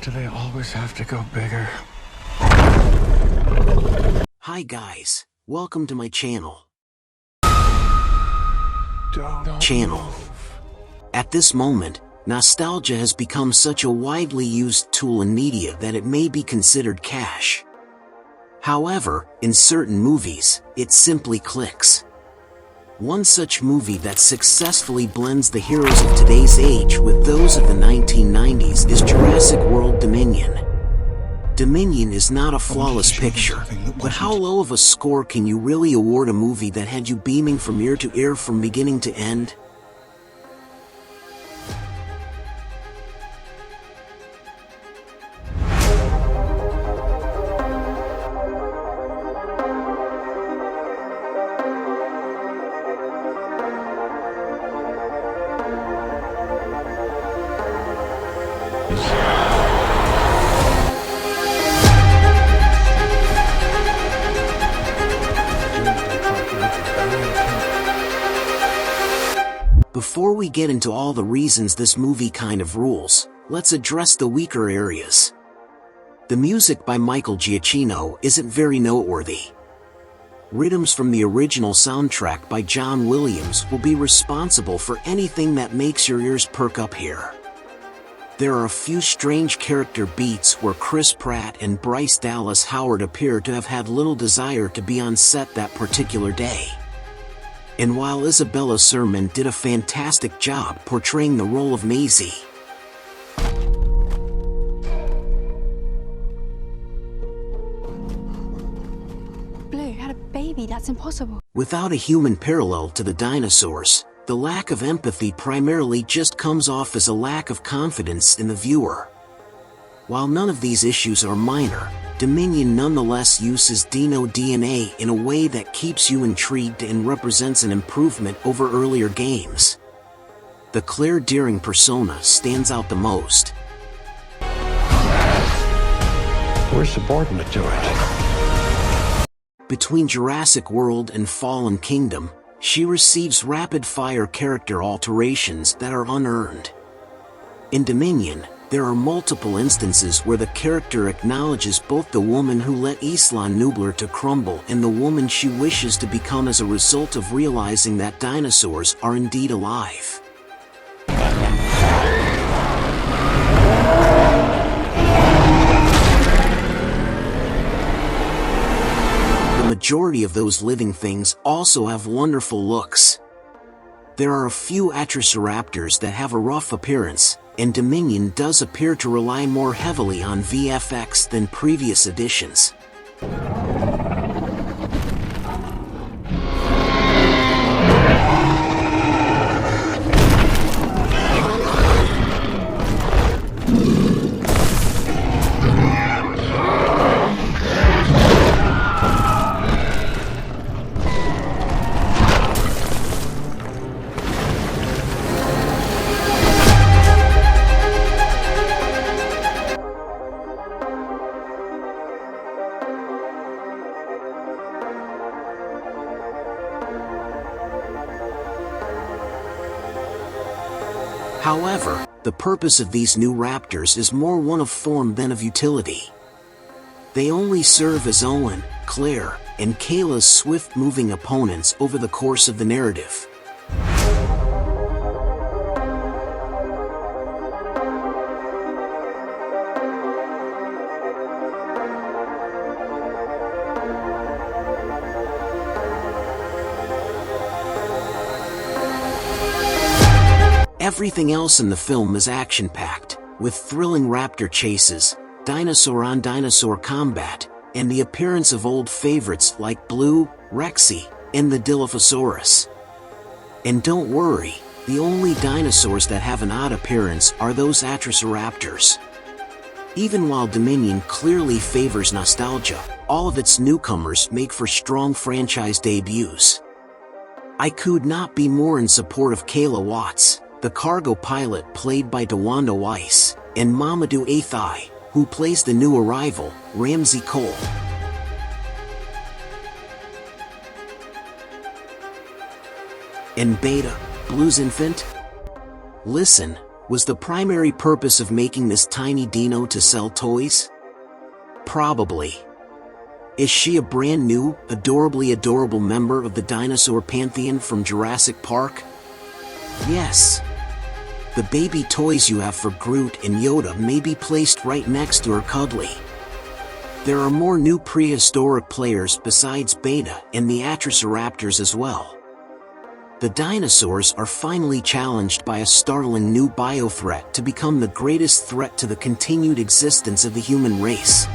do they always have to go bigger? Hi guys, welcome to my channel. Don't At this moment, nostalgia has become such a widely used tool in media that it may be considered cash. However, in certain movies, it simply clicks. One such movie that successfully blends the heroes of today's age with those of the 1990s is Jurassic World Dominion. Dominion is not a flawless picture, but how low of a score can you really award a movie that had you beaming from ear to ear from beginning to end? Before we get into all the reasons this movie kind of rules, let's address the weaker areas. The music by Michael Giacchino isn't very noteworthy. Rhythms from the original soundtrack by John Williams will be responsible for anything that makes your ears perk up here. There are a few strange character beats where Chris Pratt and Bryce Dallas Howard appear to have had little desire to be on set that particular day. And while Isabella Sermon did a fantastic job portraying the role of Maisie, Blue had a baby, that's impossible. without a human parallel to the dinosaurs, the lack of empathy primarily just comes off as a lack of confidence in the viewer. While none of these issues are minor, Dominion nonetheless uses Dino DNA in a way that keeps you intrigued and represents an improvement over earlier games. The Claire Dearing persona stands out the most. We're subordinate to it. Between Jurassic World and Fallen Kingdom, she receives rapid-fire character alterations that are unearned. In Dominion, there are multiple instances where the character acknowledges both the woman who let Isla Nublar to crumble and the woman she wishes to become as a result of realizing that dinosaurs are indeed alive. The majority of those living things also have wonderful looks. There are a few Atrociraptors that have a rough appearance, and Dominion does appear to rely more heavily on VFX than previous editions. However, the purpose of these new raptors is more one of form than of utility. They only serve as Owen, Claire, and Kayla's swift-moving opponents over the course of the narrative. Everything else in the film is action-packed, with thrilling raptor chases, dinosaur-on-dinosaur combat, and the appearance of old favorites like Blue, Rexy, and the Dilophosaurus. And don't worry, the only dinosaurs that have an odd appearance are those Atrociraptors. Even while Dominion clearly favors nostalgia, all of its newcomers make for strong franchise debuts. I could not be more in support of Kayla Watts, the cargo pilot played by DeWanda Weiss, and Mamadou Athai, who plays the new arrival, Ramsey Cole. And Beta, Blue's infant? Listen, Was the primary purpose of making this tiny dino to sell toys? Probably. Is she a brand new, adorably adorable member of the dinosaur pantheon from Jurassic Park? Yes. The baby toys you have for Groot and Yoda may be placed right next to her cuddly. There are more new prehistoric players besides Beta and the Atrociraptors as well. The dinosaurs are finally challenged by a startling new biothreat to become the greatest threat to the continued existence of the human race.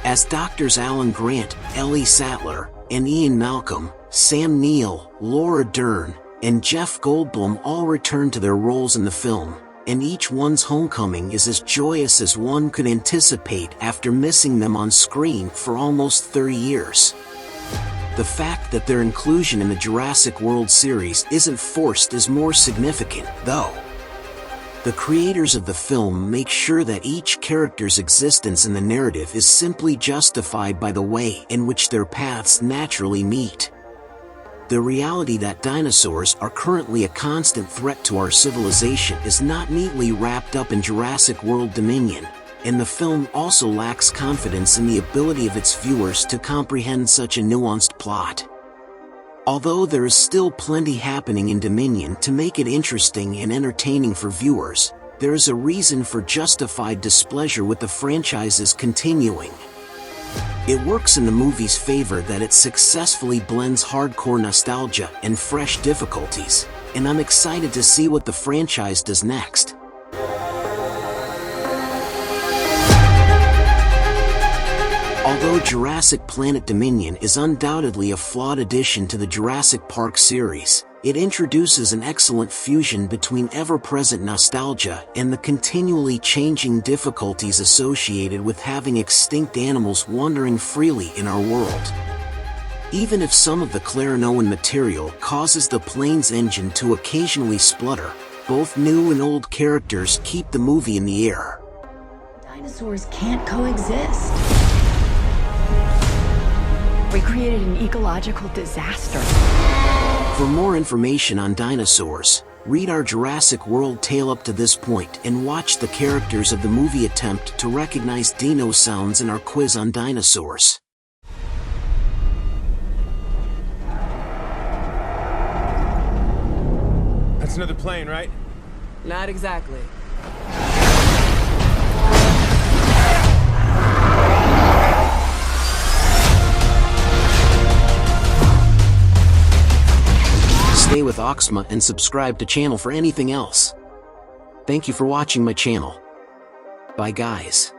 As Doctors Alan Grant, Ellie Sattler, and Ian Malcolm, Sam Neill, Laura Dern, and Jeff Goldblum all return to their roles in the film, and each one's homecoming is as joyous as one could anticipate after missing them on screen for almost 30 years. The fact that their inclusion in the Jurassic World series isn't forced is more significant, though. The creators of the film make sure that each character's existence in the narrative is simply justified by the way in which their paths naturally meet. The reality that dinosaurs are currently a constant threat to our civilization is not neatly wrapped up in Jurassic World Dominion, and the film also lacks confidence in the ability of its viewers to comprehend such a nuanced plot. Although there is still plenty happening in Dominion to make it interesting and entertaining for viewers, there is a reason for justified displeasure with the franchise's continuing. It works in the movie's favor that it successfully blends hardcore nostalgia and fresh difficulties, and I'm excited to see what the franchise does next. Although Jurassic Planet Dominion is undoubtedly a flawed addition to the Jurassic Park series, it introduces an excellent fusion between ever-present nostalgia and the continually changing difficulties associated with having extinct animals wandering freely in our world. Even if some of the Clarinoan material causes the plane's engine to occasionally splutter, both new and old characters keep the movie in the air. Dinosaurs can't coexist. We created an ecological disaster. For more information on dinosaurs, read our Jurassic World tale up to this point and watch the characters of the movie attempt to recognize dino sounds in our quiz on dinosaurs. That's another plane, right? Not exactly. Stay with Auxma and subscribe to channel for anything else. Thank you for watching my channel. Bye guys.